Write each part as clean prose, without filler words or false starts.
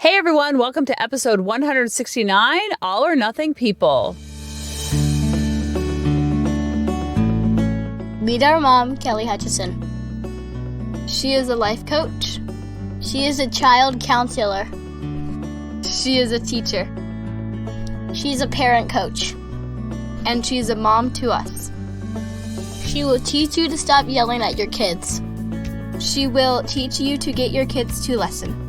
Hey everyone, welcome to episode 169, All or Nothing People. Meet our mom, Kelly Hutchison. She is a life coach. She is a child counselor. She is a teacher. She's a parent coach. And she's a mom to us. She will teach you to stop yelling at your kids. She will teach you to get your kids to listen.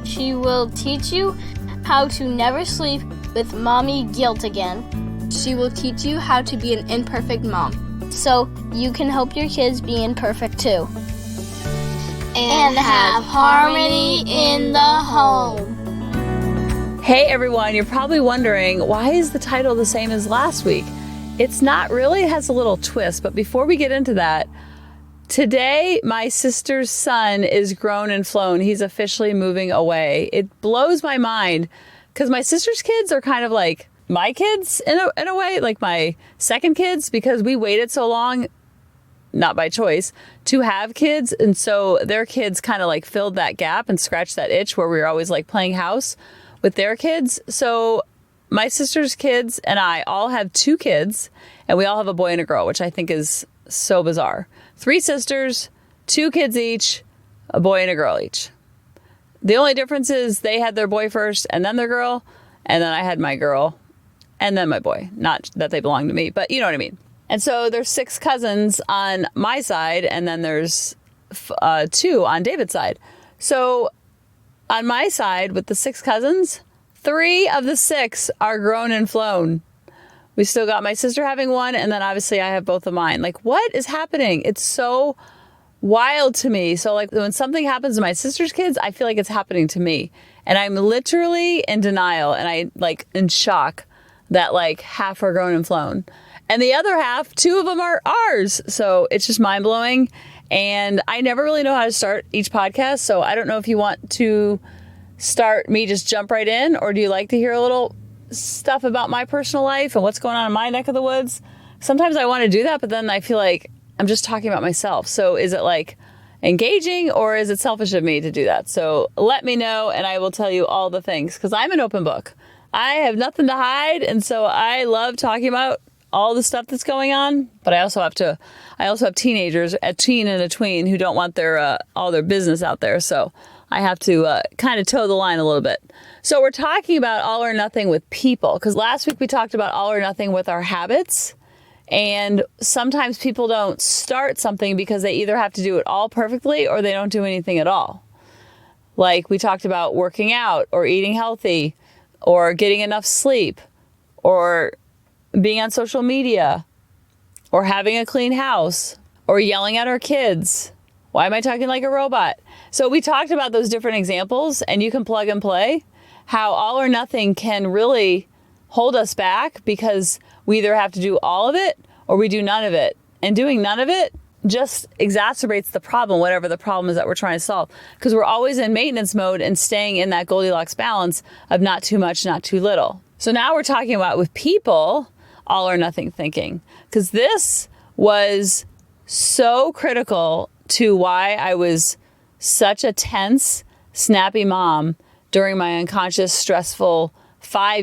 She will teach you how to never sleep with mommy guilt again. She will teach you how to be an imperfect mom, so you can help your kids be imperfect too. And have harmony in the home. Hey everyone, you're probably wondering, why is the title the same as last week? It's not really, it has a little twist, but before we get into that, today, my sister's son is grown and flown. He's officially moving away. It blows my mind because my sister's kids are kind of like my kids in a way, like my second kids, because we waited so long, not by choice, to have kids. And so their kids kind of like filled that gap and scratched that itch where we were always like playing house with their kids. So my sister's kids and I all have two kids, and we all have a boy and a girl, which I think is so bizarre. 3 sisters, 2 kids each, a boy and a girl each. The only difference is they had their boy first and then their girl, and then I had my girl and then my boy. Not that they belong to me, but you know what I mean. And so there's 6 cousins on my side, and then there's 2 on David's side. So on my side with the 6 cousins, 3 of the 6 are grown and flown. We still got my sister having one, and then obviously I have both of mine. Like, what is happening? It's so wild to me. So like when something happens to my sister's kids, I feel like it's happening to me. And I'm literally in denial, and I like in shock that like half are grown and flown. And the other half, 2 of them are ours. So it's just mind blowing. And I never really know how to start each podcast. So I don't know if you want to start me just jump right in, or do you like to hear a little stuff about my personal life and what's going on in my neck of the woods? Sometimes I want to do that, but then I feel like I'm just talking about myself. So is it like engaging, or is it selfish of me to do that? So let me know, and I will tell you all the things, because I'm an open book. I have nothing to hide, and so I love talking about all the stuff that's going on. But I also have teenagers, a teen and a tween, who don't want their all their business out there. So I have to kind of toe the line a little bit. So we're talking about all or nothing with people, because last week we talked about all or nothing with our habits. And sometimes people don't start something because they either have to do it all perfectly or they don't do anything at all. Like we talked about working out or eating healthy or getting enough sleep or being on social media or having a clean house or yelling at our kids. Why am I talking like a robot? So we talked about those different examples, and you can plug and play how all or nothing can really hold us back, because we either have to do all of it or we do none of it. And doing none of it just exacerbates the problem, whatever the problem is that we're trying to solve, because we're always in maintenance mode and staying in that Goldilocks balance of not too much, not too little. So now we're talking about with people, all or nothing thinking, because this was so critical to why I was such a tense, snappy mom during my unconscious, stressful 4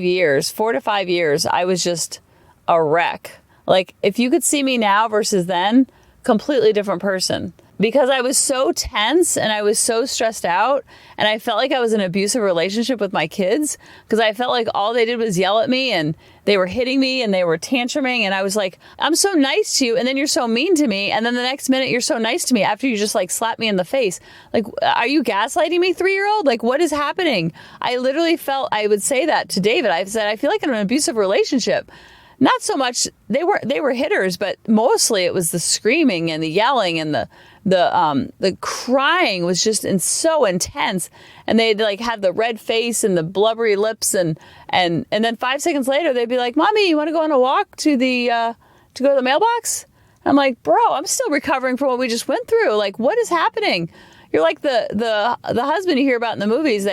to 5 years. I was just a wreck. Like, if you could see me now versus then, completely different person. Because I was so tense and I was so stressed out, and I felt like I was in an abusive relationship with my kids, because I felt like all they did was yell at me, and they were hitting me and they were tantruming, and I was like, I'm so nice to you, and then you're so mean to me, and then the next minute you're so nice to me after you just like slap me in the face. Like, are you gaslighting me, 3-year-old? Like, what is happening? I literally felt, I would say that to David. I said, I feel like I'm in an abusive relationship. Not so much, they were hitters, but mostly it was the screaming and the yelling, and the crying was just so intense, and they'd like have the red face and the blubbery lips, and then 5 seconds later they'd be like, "Mommy, you want to go on a walk to go to the mailbox?" And I'm like, "Bro, I'm still recovering from what we just went through. Like, what is happening?" You're like the husband you hear about in the movies.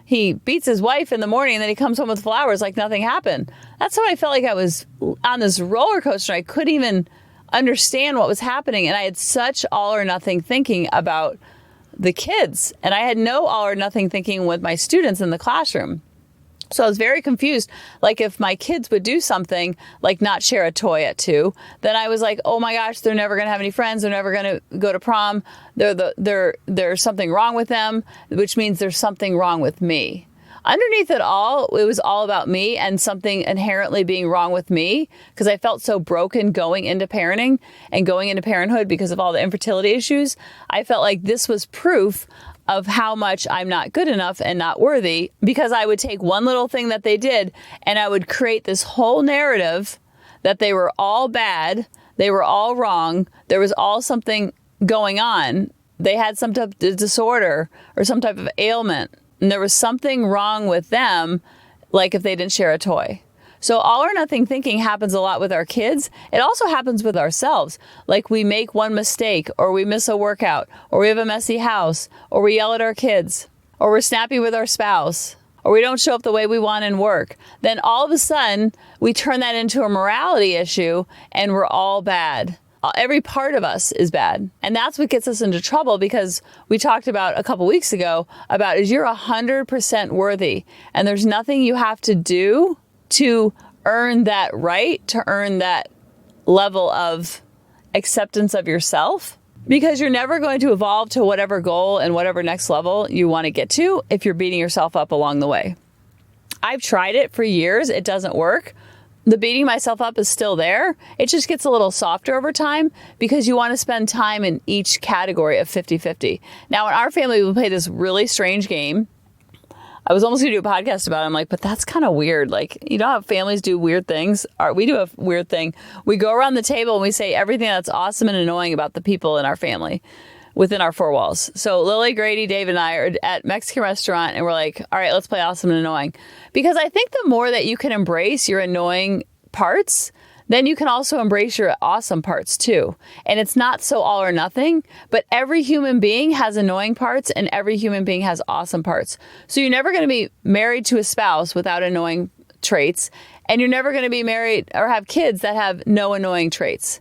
He beats his wife in the morning, and then he comes home with flowers like nothing happened. That's how I felt like I was on this roller coaster. I couldn't even understand what was happening. And I had such all or nothing thinking about the kids. And I had no all or nothing thinking with my students in the classroom. So I was very confused. Like if my kids would do something like not share a toy at 2, then I was like, oh my gosh, they're never going to have any friends. They're never going to go to prom. There's something wrong with them, which means there's something wrong with me. Underneath it all, it was all about me and something inherently being wrong with me because I felt so broken going into parenting and going into parenthood because of all the infertility issues. I felt like this was proof of how much I'm not good enough and not worthy, because I would take one little thing that they did and I would create this whole narrative that they were all bad, they were all wrong, there was all something going on. They had some type of disorder or some type of ailment, and there was something wrong with them, like if they didn't share a toy. So all or nothing thinking happens a lot with our kids. It also happens with ourselves. Like we make one mistake, or we miss a workout, or we have a messy house, or we yell at our kids, or we're snappy with our spouse, or we don't show up the way we want in work. Then all of a sudden, we turn that into a morality issue and we're all bad. Every part of us is bad. And that's what gets us into trouble, because we talked about a couple weeks ago about is you're 100% worthy and there's nothing you have to do to earn that right, to earn that level of acceptance of yourself, because you're never going to evolve to whatever goal and whatever next level you want to get to if you're beating yourself up along the way. I've tried it for years. It doesn't work. The beating myself up is still there. It just gets a little softer over time because you want to spend time in each category of 50-50. Now, in our family, we play this really strange game. I was almost going to do a podcast about it. I'm like, but that's kind of weird. Like, you know how families do weird things? We do a weird thing. We go around the table and we say everything that's awesome and annoying about the people in our family within our 4 walls. So Lily, Grady, Dave, and I are at Mexican restaurant and we're like, all right, let's play awesome and annoying. Because I think the more that you can embrace your annoying parts, then you can also embrace your awesome parts too. And it's not so all or nothing, but every human being has annoying parts and every human being has awesome parts. So you're never going to be married to a spouse without annoying traits, and you're never going to be married or have kids that have no annoying traits.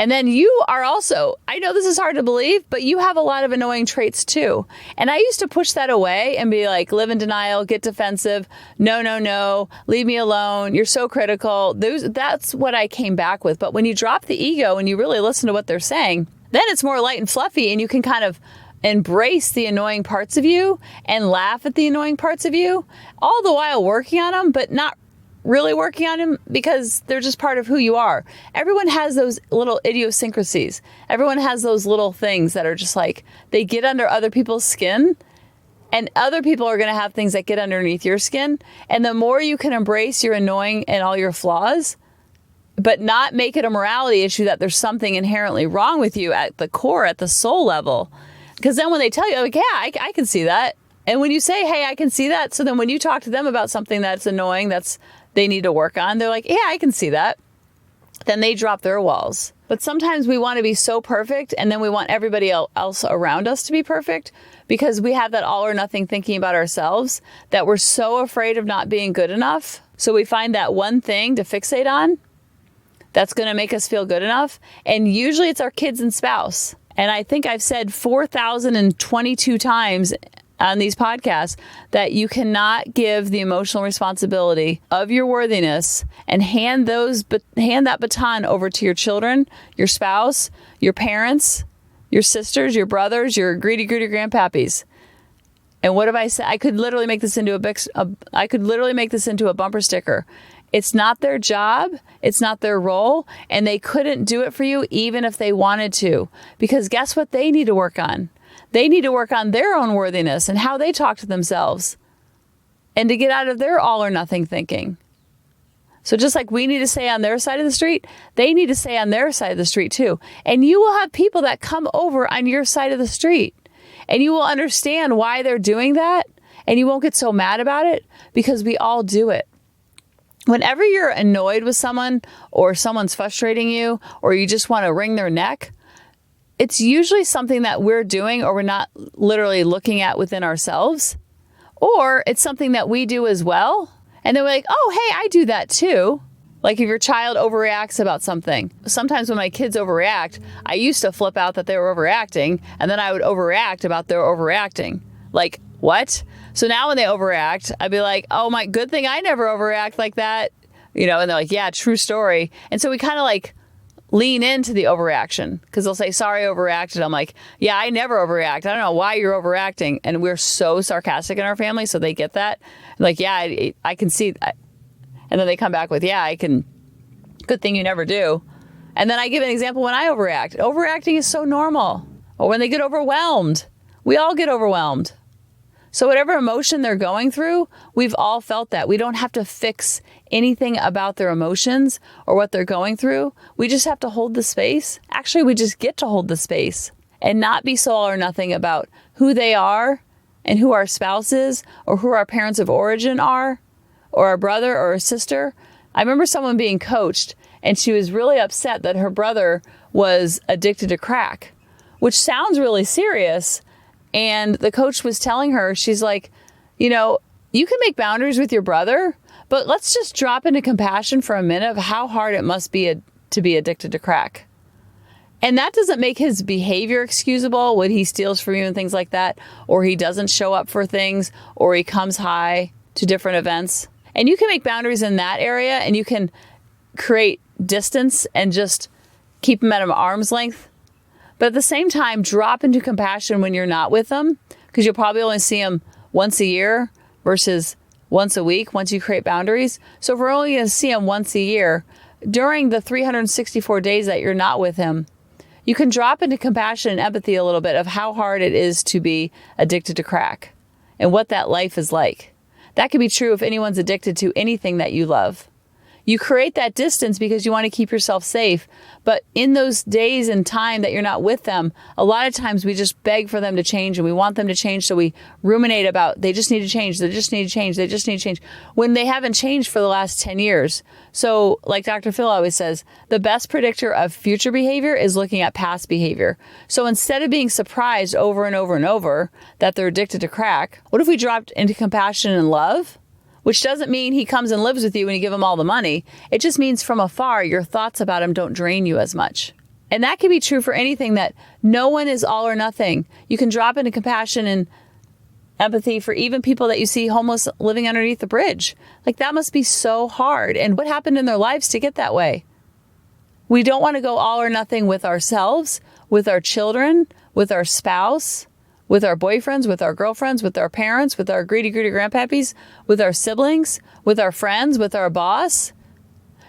And then you are also, I know this is hard to believe, but you have a lot of annoying traits too. And I used to push that away and be like, live in denial, get defensive. No, leave me alone. You're so critical. That's what I came back with. But when you drop the ego and you really listen to what they're saying, then it's more light and fluffy and you can kind of embrace the annoying parts of you and laugh at the annoying parts of you, all the while working on them, but not really working on them because they're just part of who you are. Everyone has those little idiosyncrasies. Everyone has those little things that are just like, they get under other people's skin, and other people are going to have things that get underneath your skin. And the more you can embrace your annoying and all your flaws, but not make it a morality issue that there's something inherently wrong with you at the core, at the soul level. Because then when they tell you, like, yeah, I can see that. And when you say, hey, I can see that. So then when you talk to them about something that's annoying, they need to work on, they're like, yeah, I can see that. Then they drop their walls. But sometimes we want to be so perfect, and then we want everybody else around us to be perfect because we have that all or nothing thinking about ourselves that we're so afraid of not being good enough. So we find that one thing to fixate on that's going to make us feel good enough. And usually it's our kids and spouse. And I think I've said 4,022 times on these podcasts that you cannot give the emotional responsibility of your worthiness and hand that baton over to your children, your spouse, your parents, your sisters, your brothers, your greedy grandpappies. And what have I said? I could literally make this into a bumper sticker. It's not their job. It's not their role. And they couldn't do it for you even if they wanted to, because guess what they need to work on? They need to work on their own worthiness and how they talk to themselves and to get out of their all or nothing thinking. So just like we need to stay on their side of the street, they need to stay on their side of the street too. And you will have people that come over on your side of the street and you will understand why they're doing that. And you won't get so mad about it because we all do it. Whenever you're annoyed with someone or someone's frustrating you or you just want to wring their neck, it's usually something that we're doing or we're not literally looking at within ourselves, or it's something that we do as well. And then we're like, oh, hey, I do that too. Like if your child overreacts about something. Sometimes when my kids overreact, I used to flip out that they were overreacting, and then I would overreact about their overreacting. Like, what? So now when they overact, I'd be like, oh my, good thing I never overact like that. And they're like, yeah, true story. And so we kind of like lean into the overreaction because they'll say, sorry, I overreacted. I'm like, yeah, I never overreact. I don't know why you're overreacting. And we're so sarcastic in our family, so they get that. Like, yeah, I can see that. And then they come back with, yeah, I can, good thing you never do. And then I give an example when I overact. Overreacting is so normal. Or when they get overwhelmed. We all get overwhelmed. So whatever emotion they're going through, we've all felt that. We don't have to fix anything about their emotions or what they're going through. We just have to hold the space. Actually, we just get to hold the space and not be so all or nothing about who they are and who our spouse is or who our parents of origin are or a brother or a sister. I remember someone being coached and she was really upset that her brother was addicted to crack, which sounds really serious. And the coach was telling her, she's like, you can make boundaries with your brother, but let's just drop into compassion for a minute of how hard it must be to be addicted to crack. And that doesn't make his behavior excusable when he steals from you and things like that, or he doesn't show up for things, or he comes high to different events. And you can make boundaries in that area and you can create distance and just keep them at an arm's length. But at the same time, drop into compassion when you're not with them because you'll probably only see them once a year versus once a week once you create boundaries. So if we're only going to see them once a year, during the 364 days that you're not with him, you can drop into compassion and empathy a little bit of how hard it is to be addicted to crack and what that life is like. That could be true if anyone's addicted to anything that you love. You create that distance because you want to keep yourself safe. But in those days and time that you're not with them, a lot of times we just beg for them to change and we want them to change. So we ruminate about, they just need to change. They just need to change. They just need to change when they haven't changed for the last 10 years. So like Dr. Phil always says, the best predictor of future behavior is looking at past behavior. So instead of being surprised over and over and over that they're addicted to crack, what if we dropped into compassion and love? Which doesn't mean he comes and lives with you and you give him all the money. It just means from afar, your thoughts about him don't drain you as much. And that can be true for anything, that no one is all or nothing. You can drop into compassion and empathy for even people that you see homeless living underneath the bridge. Like that must be so hard. And what happened in their lives to get that way? We don't want to go all or nothing with ourselves, with our children, with our spouse, with our boyfriends, with our girlfriends, with our parents, with our greedy grandpappies, with our siblings, with our friends, with our boss.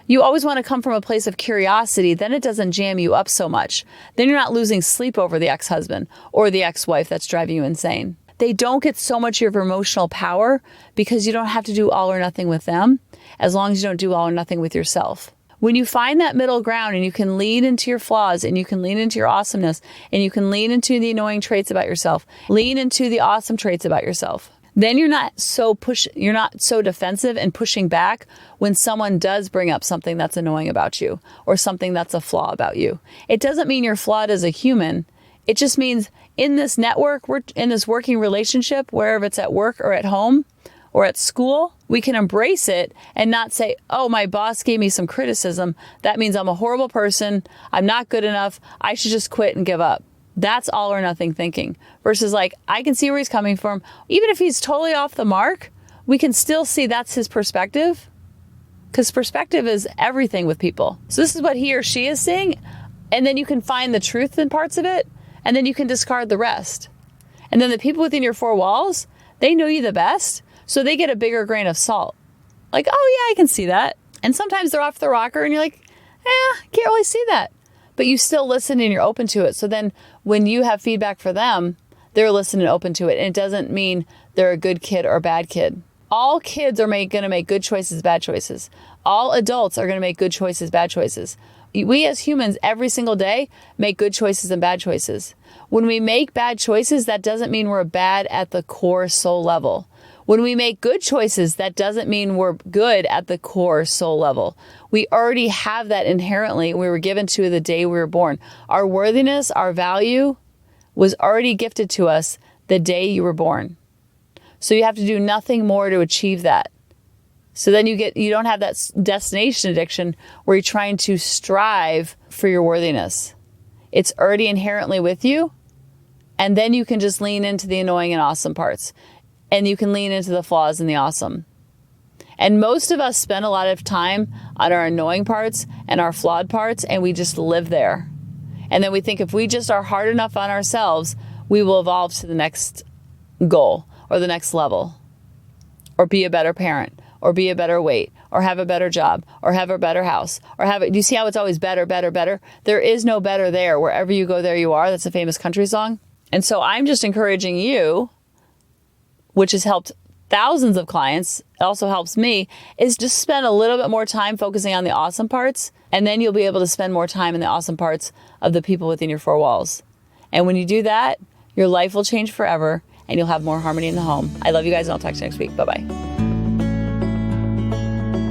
You always want to come from a place of curiosity. Then it doesn't jam you up so much. Then you're not losing sleep over the ex-husband or the ex-wife that's driving you insane. They don't get so much of your emotional power because you don't have to do all or nothing with them as long as you don't do all or nothing with yourself. When you find that middle ground and you can lean into your flaws and you can lean into your awesomeness and you can lean into the annoying traits about yourself, lean into the awesome traits about yourself, then you're not so defensive and pushing back when someone does bring up something that's annoying about you or something that's a flaw about you. It doesn't mean you're flawed as a human. It just means in this network, we're in this working relationship, wherever it's at work or at home or at school, we can embrace it and not say, oh, my boss gave me some criticism. That means I'm a horrible person. I'm not good enough. I should just quit and give up. That's all or nothing thinking versus like, I can see where he's coming from. Even if he's totally off the mark, we can still see that's his perspective because perspective is everything with people. So this is what he or she is seeing. And then you can find the truth in parts of it and then you can discard the rest. And then the people within your four walls, they know you the best. So they get a bigger grain of salt. Like, oh yeah, I can see that. And sometimes they're off the rocker and you're like, can't really see that. But you still listen and you're open to it. So then when you have feedback for them, they're listening and open to it. And it doesn't mean they're a good kid or a bad kid. All kids are going to make good choices, bad choices. All adults are going to make good choices, bad choices. We as humans every single day make good choices and bad choices. When we make bad choices, that doesn't mean we're bad at the core soul level. When we make good choices, that doesn't mean we're good at the core soul level. We already have that inherently. We were given to the day we were born. Our worthiness, our value was already gifted to us the day you were born. So you have to do nothing more to achieve that. So then you don't have that destination addiction where you're trying to strive for your worthiness. It's already inherently with you. And then you can just lean into the annoying and awesome parts. And you can lean into the flaws and the awesome. And most of us spend a lot of time on our annoying parts and our flawed parts, and we just live there. And then we think if we just are hard enough on ourselves, we will evolve to the next goal or the next level, or be a better parent, or be a better weight, or have a better job, or have a better house, or have it. Do you see how it's always better, better, better? There is no better there. Wherever you go, there you are. That's a famous country song. And so I'm just encouraging you, which has helped thousands of clients, it also helps me, is just spend a little bit more time focusing on the awesome parts, and then you'll be able to spend more time in the awesome parts of the people within your four walls. And when you do that, your life will change forever, and you'll have more harmony in the home. I love you guys, and I'll talk to you next week. Bye-bye.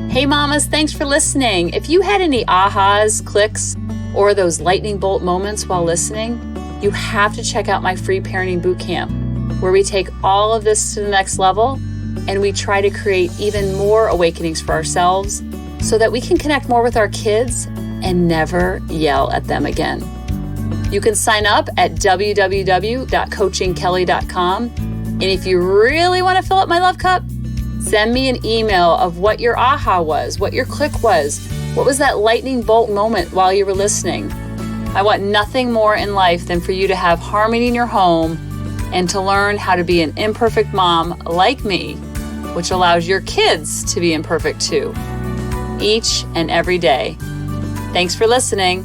Hey mamas, thanks for listening. If you had any ahas, clicks, or those lightning bolt moments while listening, you have to check out my free parenting bootcamp, where we take all of this to the next level and we try to create even more awakenings for ourselves so that we can connect more with our kids and never yell at them again. You can sign up at www.coachingkelly.com. And if you really want to fill up my love cup, send me an email of what your aha was, what your click was, what was that lightning bolt moment while you were listening. I want nothing more in life than for you to have harmony in your home and to learn how to be an imperfect mom like me, which allows your kids to be imperfect too, each and every day. Thanks for listening.